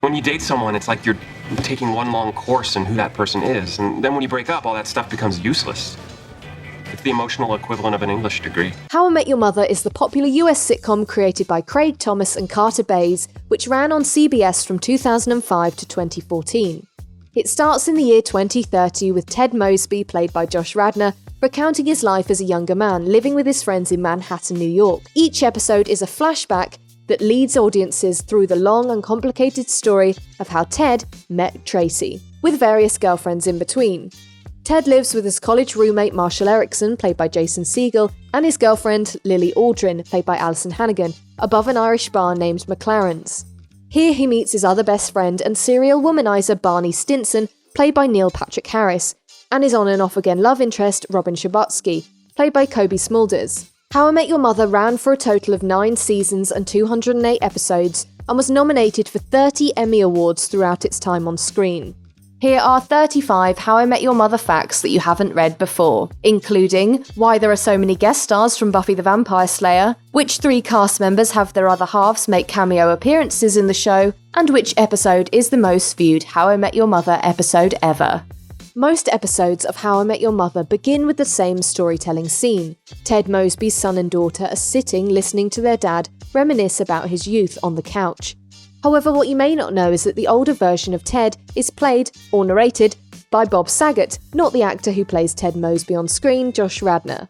When you date someone, it's like you're taking one long course in who that person is. And then when you break up, all that stuff becomes useless. It's the emotional equivalent of an English degree. How I Met Your Mother is the popular US sitcom created by Craig Thomas and Carter Bays, which ran on CBS from 2005 to 2014. It starts in the year 2030 with Ted Mosby, played by Josh Radnor, recounting his life as a younger man living with his friends in Manhattan, New York. Each episode is a flashback that leads audiences through the long and complicated story of how Ted met Tracy, with various girlfriends in between. Ted lives with his college roommate Marshall Erickson, played by Jason Segel, and his girlfriend Lily Aldrin, played by Alison Hannigan, above an Irish bar named McLaren's. Here he meets his other best friend and serial womanizer Barney Stinson, played by Neil Patrick Harris, and his on and off again love interest Robin Scherbatsky, played by Kobe Smulders. How I Met Your Mother ran for a total of 9 seasons and 208 episodes and was nominated for 30 Emmy Awards throughout its time on screen. Here are 35 How I Met Your Mother facts that you haven't read before, including why there are so many guest stars from Buffy the Vampire Slayer, which 3 cast members have their other halves make cameo appearances in the show, and which episode is the most viewed How I Met Your Mother episode ever. Most episodes of How I Met Your Mother begin with the same storytelling scene. Ted Mosby's son and daughter are sitting listening to their dad reminisce about his youth on the couch. However, what you may not know is that the older version of Ted is played, or narrated, by Bob Saget, not the actor who plays Ted Mosby on screen, Josh Radnor.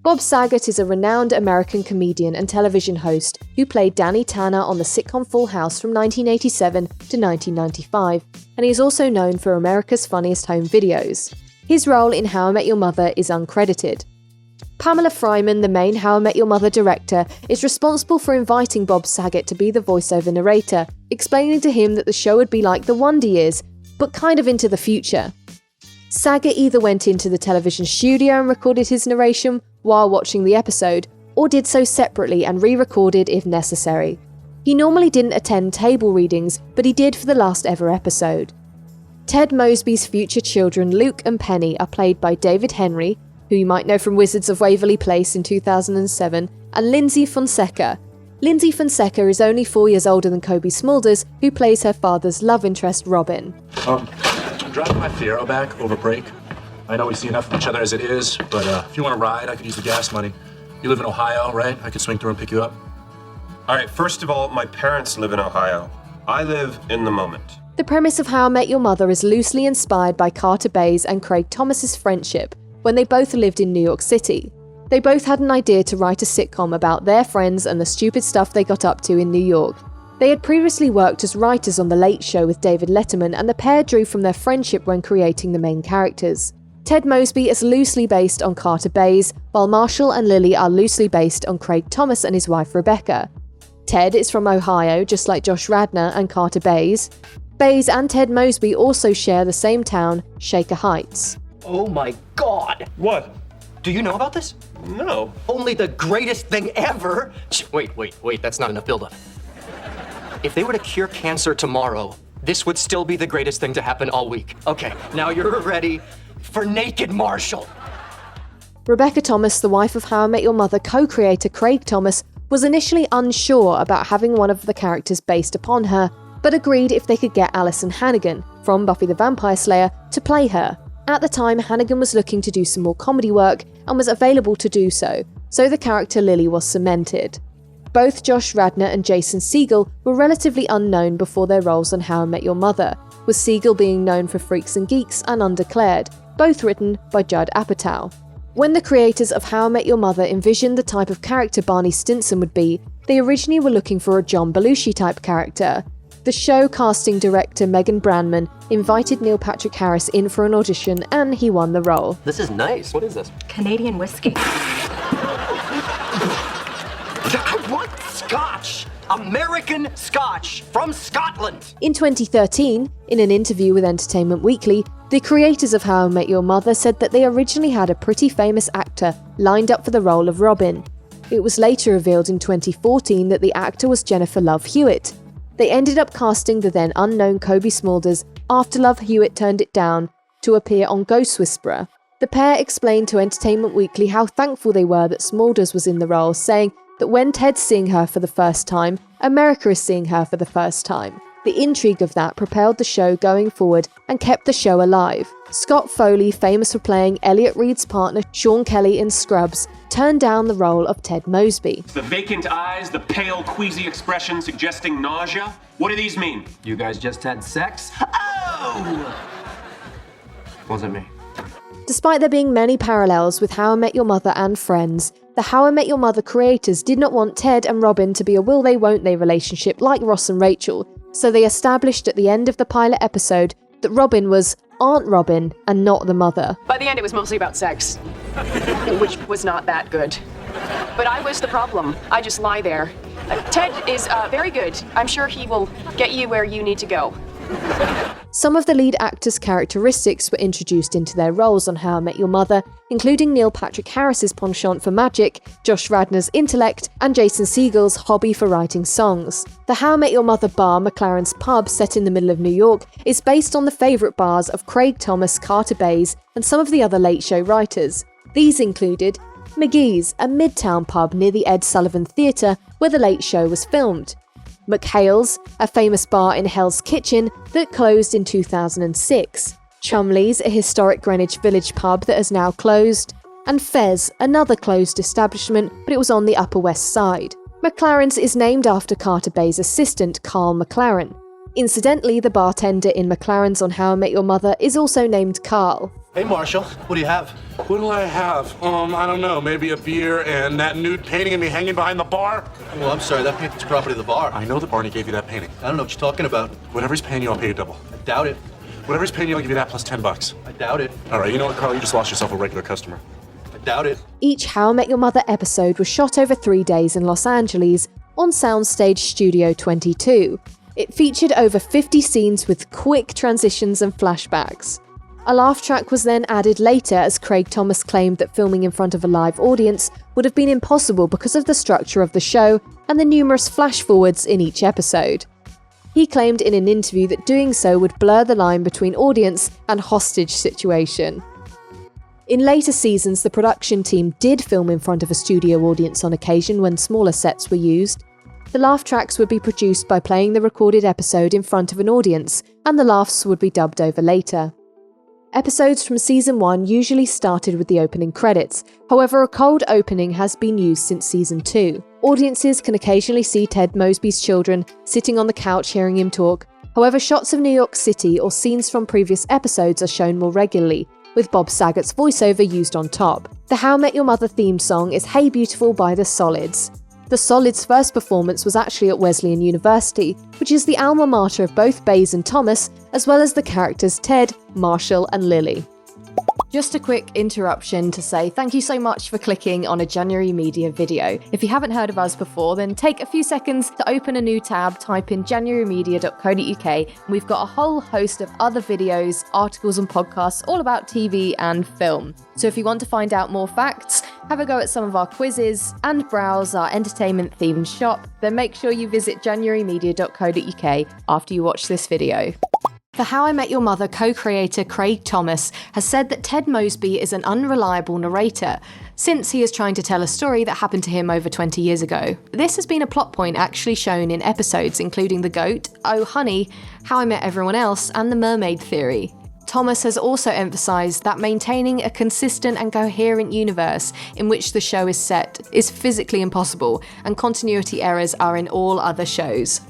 Bob Saget is a renowned American comedian and television host who played Danny Tanner on the sitcom Full House from 1987 to 1995, and he is also known for America's Funniest Home Videos. His role in How I Met Your Mother is uncredited. Pamela Fryman, the main How I Met Your Mother director, is responsible for inviting Bob Saget to be the voiceover narrator, explaining to him that the show would be like the Wonder Years, but kind of into the future. Saget either went into the television studio and recorded his narration while watching the episode, or did so separately and re-recorded if necessary. He normally didn't attend table readings, but he did for the last ever episode. Ted Mosby's future children Luke and Penny are played by David Henry, who you might know from Wizards of Waverly Place in 2007, and Lindsay Fonseca. Lindsay Fonseca is only 4 years older than Kobe Smulders, who plays her father's love interest Robin. I'm dropping my Fiero back over break. I know we see enough of each other as it is, but if you want to ride, I could use the gas money. You live in Ohio, right? I could swing through and pick you up. All right, first of all, my parents live in Ohio. I live in the moment. The premise of How I Met Your Mother is loosely inspired by Carter Bays and Craig Thomas's friendship when they both lived in New York City. They both had an idea to write a sitcom about their friends and the stupid stuff they got up to in New York. They had previously worked as writers on The Late Show with David Letterman, and the pair drew from their friendship when creating the main characters. Ted Mosby is loosely based on Carter Bays, while Marshall and Lily are loosely based on Craig Thomas and his wife Rebecca. Ted is from Ohio, just like Josh Radnor and Carter Bays. Bays and Ted Mosby also share the same town, Shaker Heights. Oh my God! What? Do you know about this? No. Only the greatest thing ever! Wait, that's not enough buildup. If they were to cure cancer tomorrow, this would still be the greatest thing to happen all week. Okay, now you're ready for Naked Marshall. Rebecca Thomas, the wife of How I Met Your Mother co-creator Craig Thomas, was initially unsure about having one of the characters based upon her, but agreed if they could get Alison Hannigan, from Buffy the Vampire Slayer, to play her. At the time, Hannigan was looking to do some more comedy work and was available to do so the character Lily was cemented. Both Josh Radnor and Jason Segel were relatively unknown before their roles on How I Met Your Mother, with Segel being known for Freaks and Geeks and Undeclared, both written by Judd Apatow. When the creators of How I Met Your Mother envisioned the type of character Barney Stinson would be, they originally were looking for a John Belushi type character. The show casting director Megan Brandman invited Neil Patrick Harris in for an audition, and he won the role. This is nice. What is this? Canadian whiskey. I want Scotch! American Scotch from Scotland! In 2013, in an interview with Entertainment Weekly, the creators of How I Met Your Mother said that they originally had a pretty famous actor lined up for the role of Robin. It was later revealed in 2014 that the actor was Jennifer Love Hewitt. They ended up casting the then unknown Kobe Smulders after Love Hewitt turned it down to appear on Ghost Whisperer. The pair explained to Entertainment Weekly how thankful they were that Smulders was in the role, saying that when Ted's seeing her for the first time, America is seeing her for the first time. The intrigue of that propelled the show going forward and kept the show alive. Scott Foley, famous for playing Elliot Reed's partner Sean Kelly in Scrubs, turned down the role of Ted Mosby. The vacant eyes, the pale, queasy expression suggesting nausea. What do these mean? You guys just had sex? Oh! Wasn't me. Despite there being many parallels with How I Met Your Mother and Friends, the How I Met Your Mother creators did not want Ted and Robin to be a will they won't they relationship like Ross and Rachel, so they established at the end of the pilot episode that Robin was Aunt Robin and not the mother. By the end, it was mostly about sex, which was not that good. But I was the problem. I just lie there. Ted is very good. I'm sure he will get you where you need to go. Some of the lead actors' characteristics were introduced into their roles on How I Met Your Mother, including Neil Patrick Harris's penchant for magic, Josh Radnor's intellect, and Jason Segel's hobby for writing songs. The How I Met Your Mother bar, McLaren's Pub, set in the middle of New York, is based on the favourite bars of Craig Thomas, Carter Bays, and some of the other Late Show writers. These included McGee's, a Midtown pub near the Ed Sullivan Theatre where The Late Show was filmed; McHale's, a famous bar in Hell's Kitchen that closed in 2006; Chumley's, a historic Greenwich Village pub that has now closed; and Fez, another closed establishment, but it was on the Upper West Side. McLaren's is named after Carter Bay's assistant, Carl McLaren. Incidentally, the bartender in McLaren's on How I Met Your Mother is also named Carl. Hey, Marshall, what do you have? What do I have? I don't know. Maybe a beer and that nude painting of me hanging behind the bar? Well, I'm sorry, that painting's property of the bar. I know that Barney gave you that painting. I don't know what you're talking about. Whatever he's paying you, I'll pay you double. I doubt it. Whatever he's paying you, I'll give you that plus $10. I doubt it. All right, you know what, Carl? You just lost yourself a regular customer. I doubt it. Each How I Met Your Mother episode was shot over 3 days in Los Angeles on Soundstage Studio 22. It featured over 50 scenes with quick transitions and flashbacks. A laugh track was then added later as Craig Thomas claimed that filming in front of a live audience would have been impossible because of the structure of the show and the numerous flash-forwards in each episode. He claimed in an interview that doing so would blur the line between audience and hostage situation. In later seasons, the production team did film in front of a studio audience on occasion when smaller sets were used. The laugh tracks would be produced by playing the recorded episode in front of an audience, and the laughs would be dubbed over later. Episodes from Season 1 usually started with the opening credits, however a cold opening has been used since Season 2. Audiences can occasionally see Ted Mosby's children sitting on the couch hearing him talk, however shots of New York City or scenes from previous episodes are shown more regularly, with Bob Saget's voiceover used on top. The How I Met Your Mother theme song is Hey Beautiful by The Solids. The Solids' first performance was actually at Wesleyan University, which is the alma mater of both Bays and Thomas, as well as the characters Ted, Marshall, and Lily. Just a quick interruption to say thank you so much for clicking on a January Media video. If you haven't heard of us before, then take a few seconds to open a new tab, type in januarymedia.co.uk, and we've got a whole host of other videos, articles and podcasts all about TV and film. So if you want to find out more facts, have a go at some of our quizzes, and browse our entertainment-themed shop, then make sure you visit januarymedia.co.uk after you watch this video. The How I Met Your Mother co-creator Craig Thomas has said that Ted Mosby is an unreliable narrator, since he is trying to tell a story that happened to him over 20 years ago. This has been a plot point actually shown in episodes including The Goat, Oh Honey, How I Met Everyone Else, and The Mermaid Theory. Thomas has also emphasised that maintaining a consistent and coherent universe in which the show is set is physically impossible, and continuity errors are in all other shows.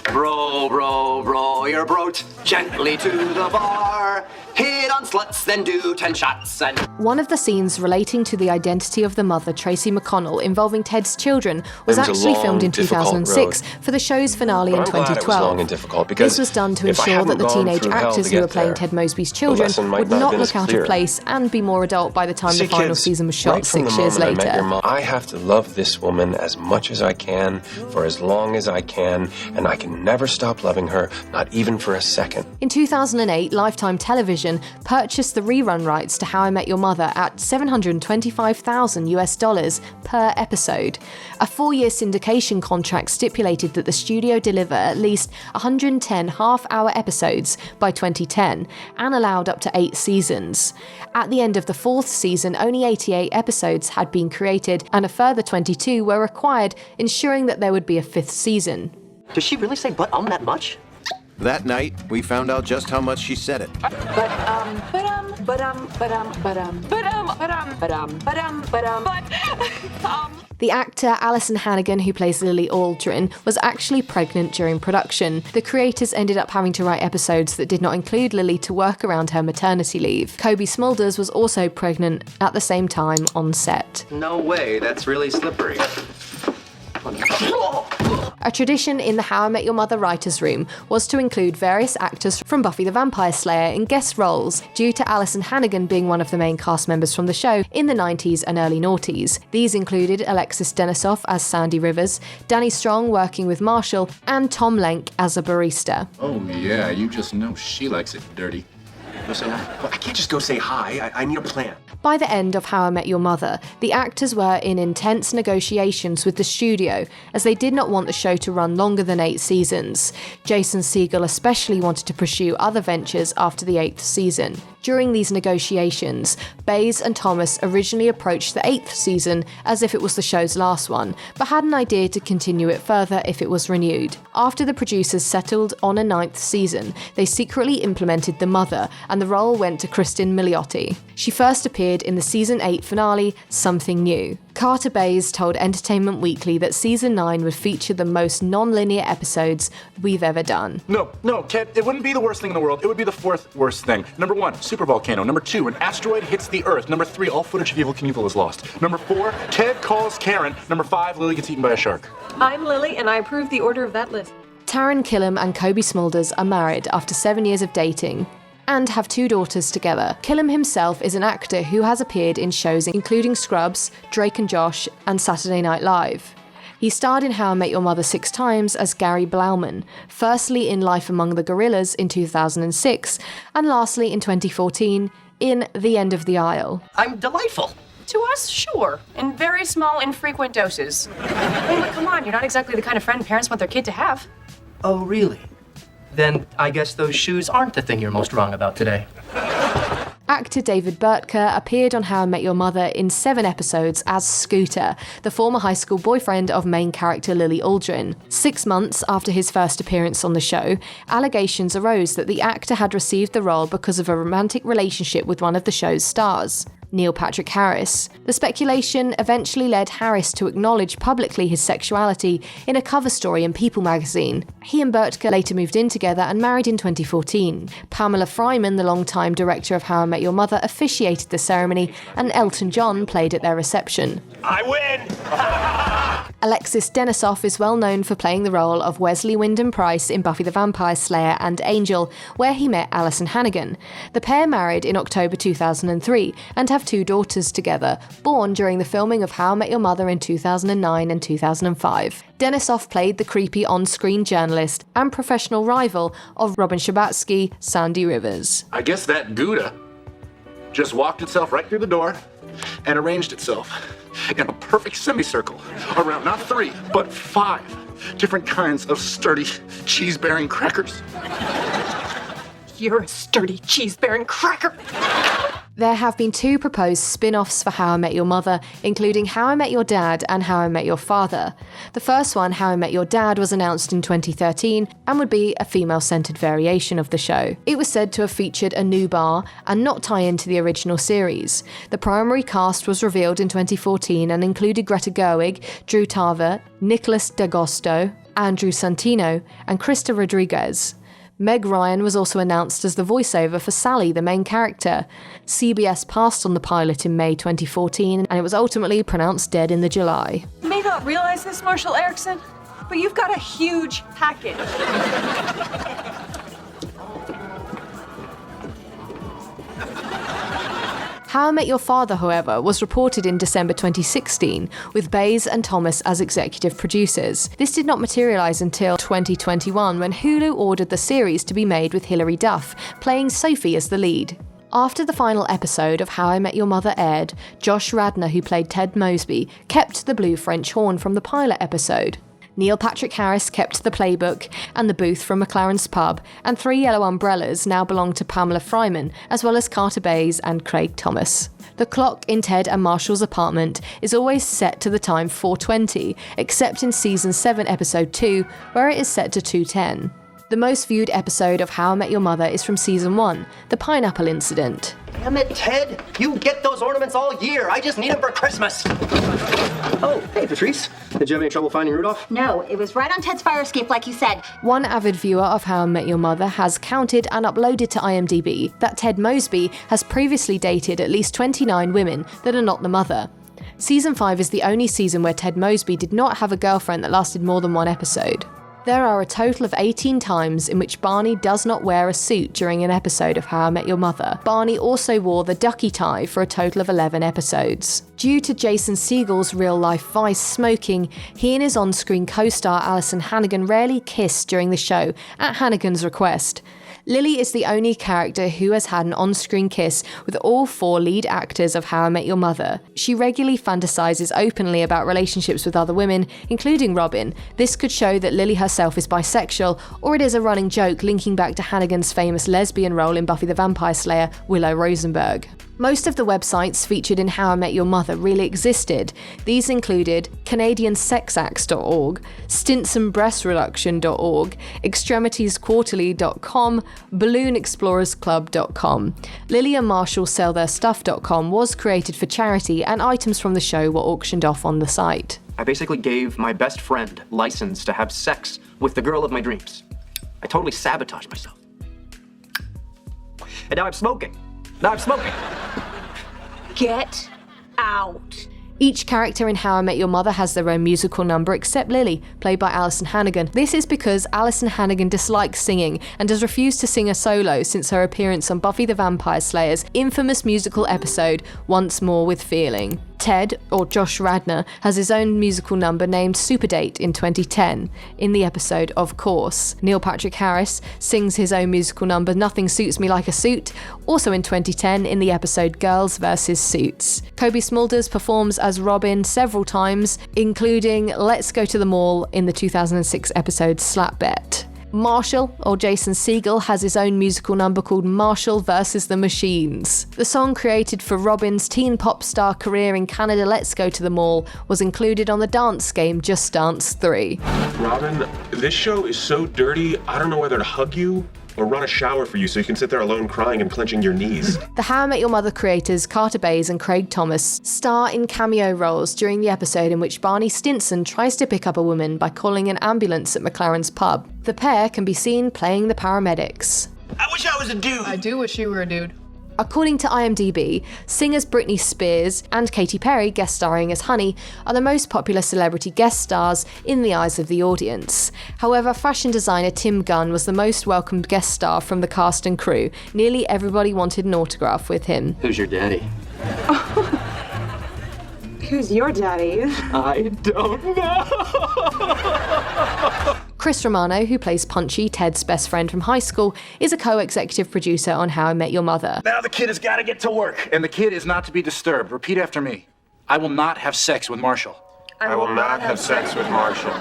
Bro, you're broach gently to the bar. Hit on sluts, then do 10 shots and... One of the scenes relating to the identity of the mother, Tracy McConnell, involving Ted's children, was actually filmed in 2006 for the show's finale in 2012. This was done to ensure that the teenage actors who were playing Ted Mosby's children would not look out of place and be more adult by the time the final season was shot 6 years later. I have to love this woman as much as I can, for as long as I can, and I can never stop loving her, not even for a second. In 2008, Lifetime Television purchased the rerun rights to How I Met Your Mother at $725,000 per episode. A 4-year syndication contract stipulated that the studio deliver at least 110 half-hour episodes by 2010 and allowed up to 8 seasons. At the end of the 4th season, only 88 episodes had been created and a further 22 were required, ensuring that there would be a 5th season. Does she really say but that much? That night, we found out just how much she said it. The actor Alison Hannigan, who plays Lily Aldrin, was actually pregnant during production. The creators ended up having to write episodes that did not include Lily to work around her maternity leave. Kobe Smulders was also pregnant at the same time on set. No way, that's really slippery. A tradition in the How I Met Your Mother writers' room was to include various actors from Buffy the Vampire Slayer in guest roles, due to Alison Hannigan being one of the main cast members from the show in the 90s and early noughties. These included Alexis Denisof as Sandy Rivers, Danny Strong working with Marshall, and Tom Lenk as a barista. Oh, yeah, you just know she likes it dirty. Go say hi. Well, I can't just go say hi. I need a plan. By the end of How I Met Your Mother, the actors were in intense negotiations with the studio, as they did not want the show to run longer than 8 seasons. Jason Segel especially wanted to pursue other ventures after the 8th season. During these negotiations, Bays and Thomas originally approached the 8th season as if it was the show's last one, but had an idea to continue it further if it was renewed. After the producers settled on a 9th season, they secretly implemented the mother, and the role went to Kristen Milioti. She first appeared in the season 8 finale, Something New. Carter Bays told Entertainment Weekly that season 9 would feature the most non-linear episodes we've ever done. No, Ted, it wouldn't be the worst thing in the world. It would be the 4th worst thing. Number 1, supervolcano. Number 2, an asteroid hits the Earth. Number 3, all footage of Evel Knievel is lost. Number 4, Ted calls Karen. Number 5, Lily gets eaten by a shark. I'm Lily, and I approve the order of that list. Taran Killam and Kobe Smulders are married after 7 years of dating and have 2 daughters together. Killam himself is an actor who has appeared in shows including Scrubs, Drake and Josh, and Saturday Night Live. He starred in How I Met Your Mother 6 times as Gary Blauman, firstly in Life Among the Gorillas in 2006, and lastly in 2014 in The End of the Aisle. I'm delightful. To us, sure. In very small, infrequent doses. Hey, but come on, you're not exactly the kind of friend parents want their kid to have. Oh, really? Then I guess those shoes aren't the thing you're most wrong about today. Actor David Burtka appeared on How I Met Your Mother in 7 episodes as Scooter, the former high school boyfriend of main character Lily Aldrin. 6 months after his first appearance on the show, allegations arose that the actor had received the role because of a romantic relationship with one of the show's stars, Neil Patrick Harris. The speculation eventually led Harris to acknowledge publicly his sexuality in a cover story in People magazine. He and Burtka later moved in together and married in 2014. Pamela Fryman, the longtime director of How I Met Your Mother, officiated the ceremony, and Elton John played at their reception. I win! Alexis Denisof is well known for playing the role of Wesley Wyndham-Pryce in Buffy the Vampire Slayer and Angel, where he met Alison Hannigan. The pair married in October 2003 and have 2 daughters together, born during the filming of How I Met Your Mother in 2009 and 2005. Denisof played the creepy on-screen journalist and professional rival of Robin Scherbatsky, Sandy Rivers. I guess that Gouda just walked itself right through the door and arranged itself in a perfect semicircle around not 3, but 5 different kinds of sturdy cheese-bearing crackers. You're a sturdy, cheese-bearing cracker. There have been 2 proposed spin-offs for How I Met Your Mother, including How I Met Your Dad and How I Met Your Father. The first one, How I Met Your Dad, was announced in 2013 and would be a female-centered variation of the show. It was said to have featured a new bar and not tie into the original series. The primary cast was revealed in 2014 and included Greta Gerwig, Drew Tarver, Nicholas D'Agosto, Andrew Santino, and Krista Rodriguez. Meg Ryan was also announced as the voiceover for Sally, the main character. CBS passed on the pilot in May 2014, and it was ultimately pronounced dead in July. You may not realize this, Marshall Erickson, but you've got a huge package. How I Met Your Father, however, was reported in December 2016, with Bays and Thomas as executive producers. This did not materialise until 2021, when Hulu ordered the series to be made with Hilary Duff, playing Sophie as the lead. After the final episode of How I Met Your Mother aired, Josh Radnor, who played Ted Mosby, kept the blue French horn from the pilot episode. Neil Patrick Harris kept the playbook and the booth from McLaren's pub, and 3 yellow umbrellas now belong to Pamela Fryman, as well as Carter Bays and Craig Thomas. The clock in Ted and Marshall's apartment is always set to the time 4:20, except in Season 7, Episode 2, where it is set to 2:10. The most viewed episode of How I Met Your Mother is from Season 1, The Pineapple Incident. Damn it, Ted! You get those ornaments all year. I just need them for Christmas. Oh, hey, Patrice. Did you have any trouble finding Rudolph? No, it was right on Ted's fire escape like you said. One avid viewer of How I Met Your Mother has counted and uploaded to IMDb that Ted Mosby has previously dated at least 29 women that are not the mother. Season 5 is the only season where Ted Mosby did not have a girlfriend that lasted more than one episode. There are a total of 18 times in which Barney does not wear a suit during an episode of How I Met Your Mother. Barney also wore the ducky tie for a total of 11 episodes. Due to Jason Segel's real-life vice smoking, he and his on-screen co-star Alison Hannigan rarely kiss during the show, at Hannigan's request. Lily is the only character who has had an on-screen kiss with all 4 lead actors of How I Met Your Mother. She regularly fantasizes openly about relationships with other women, including Robin. This could show that Lily herself is bisexual, or it is a running joke linking back to Hannigan's famous lesbian role in Buffy the Vampire Slayer, Willow Rosenberg. Most of the websites featured in How I Met Your Mother really existed. These included CanadianSexActs.org, StinsonBreastReduction.org, ExtremitieSQuarterly.com, BalloonExplorersClub.com. Lily and Marshall SellTheirStuff.com was created for charity, and items from the show were auctioned off on the site. I basically gave my best friend license to have sex with the girl of my dreams. I totally sabotaged myself. And now I'm smoking. Get out. Each character in How I Met Your Mother has their own musical number except Lily, played by Alison Hannigan. This is because Alison Hannigan dislikes singing and has refused to sing a solo since her appearance on Buffy the Vampire Slayer's infamous musical episode, Once More with Feeling. Ted, or Josh Radnor, has his own musical number named Superdate in 2010, in the episode Of Course. Neil Patrick Harris sings his own musical number Nothing Suits Me Like a Suit, also in 2010 in the episode Girls vs. Suits. Kobe Smulders performs as Robin several times, including Let's Go to the Mall in the 2006 episode Slap Bet. Marshall, or Jason Segel, has his own musical number called Marshall vs. the Machines. The song created for Robin's teen pop star career in Canada, Let's Go to the Mall, was included on the dance game Just Dance 3. Robin, this show is so dirty, I don't know whether to hug you or run a shower for you so you can sit there alone crying and clenching your knees. The How I Met Your Mother creators Carter Bays and Craig Thomas star in cameo roles during the episode in which Barney Stinson tries to pick up a woman by calling an ambulance at McLaren's pub. The pair can be seen playing the paramedics. I wish I was a dude. I do wish you were a dude. According to IMDb, singers Britney Spears and Katy Perry, guest starring as Honey, are the most popular celebrity guest stars in the eyes of the audience. However, fashion designer Tim Gunn was the most welcomed guest star from the cast and crew. Nearly everybody wanted an autograph with him. Who's your daddy? Who's your daddy? I don't know. Chris Romano, who plays Punchy, Ted's best friend from high school, is a co-executive producer on How I Met Your Mother. Now the kid has got to get to work. And the kid is not to be disturbed. Repeat after me. I will not have sex with Marshall. I will not have sex with Marshall.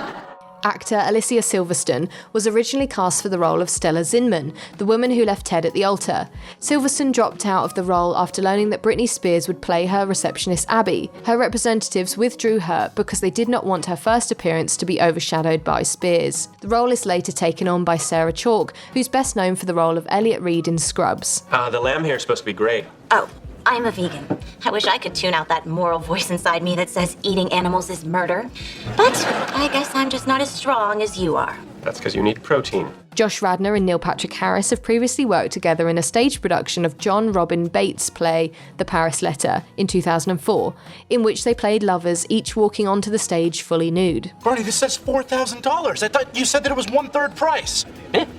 Actor Alicia Silverstone was originally cast for the role of Stella Zinman, the woman who left Ted at the altar. Silverstone dropped out of the role after learning that Britney Spears would play her receptionist Abby. Her representatives withdrew her because they did not want her first appearance to be overshadowed by Spears. The role is later taken on by Sarah Chalke, who's best known for the role of Elliot Reed in Scrubs. The lamb hair is supposed to be great. Oh, I'm a vegan. I wish I could tune out that moral voice inside me that says eating animals is murder. But I guess I'm just not as strong as you are. That's because you need protein. Josh Radnor and Neil Patrick Harris have previously worked together in a stage production of John Robin Bates' play The Paris Letter in 2004, in which they played lovers, each walking onto the stage fully nude. Barney, this says $4,000. I thought you said that it was 1/3 price.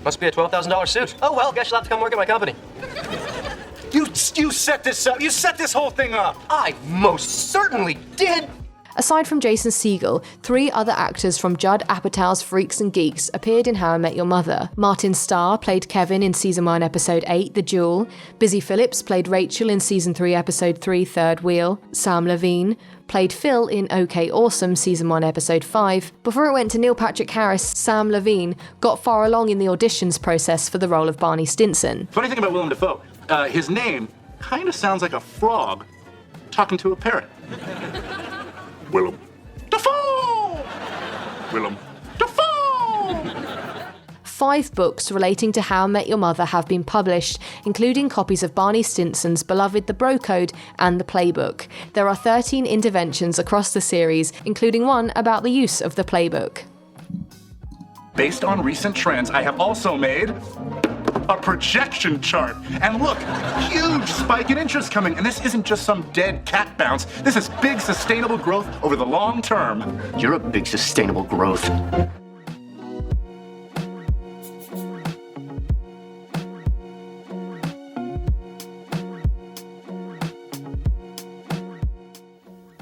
Must be a $12,000 suit. Oh well, guess you'll have to come work at my company. You set this up. You set this whole thing up. I most certainly did. Aside from Jason Segel, 3 other actors from Judd Apatow's Freaks and Geeks appeared in How I Met Your Mother. Martin Starr played Kevin in Season 1, Episode 8, The Duel. Busy Phillips played Rachel in Season 3, Episode 3, Third Wheel. Sam Levine played Phil in OK Awesome Season 1, Episode 5. Before it went to Neil Patrick Harris, Sam Levine got far along in the auditions process for the role of Barney Stinson. Funny thing about Willem Dafoe, his name kind of sounds like a frog talking to a parrot. Willem Dafoe! Willem Dafoe! 5 books relating to How I Met Your Mother have been published, including copies of Barney Stinson's beloved The Bro Code and The Playbook. There are 13 interventions across the series, including one about the use of the playbook. Based on recent trends, I have also made a projection chart. And look, huge spike in interest coming. And this isn't just some dead cat bounce. This is big sustainable growth over the long term. You're a big sustainable growth.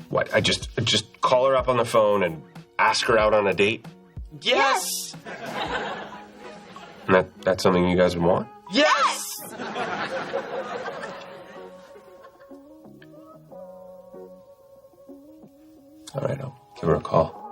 What? I just call her up on the phone and ask her out on a date? Yes! And that's something you guys would want? Yes! All right, I'll give her a call.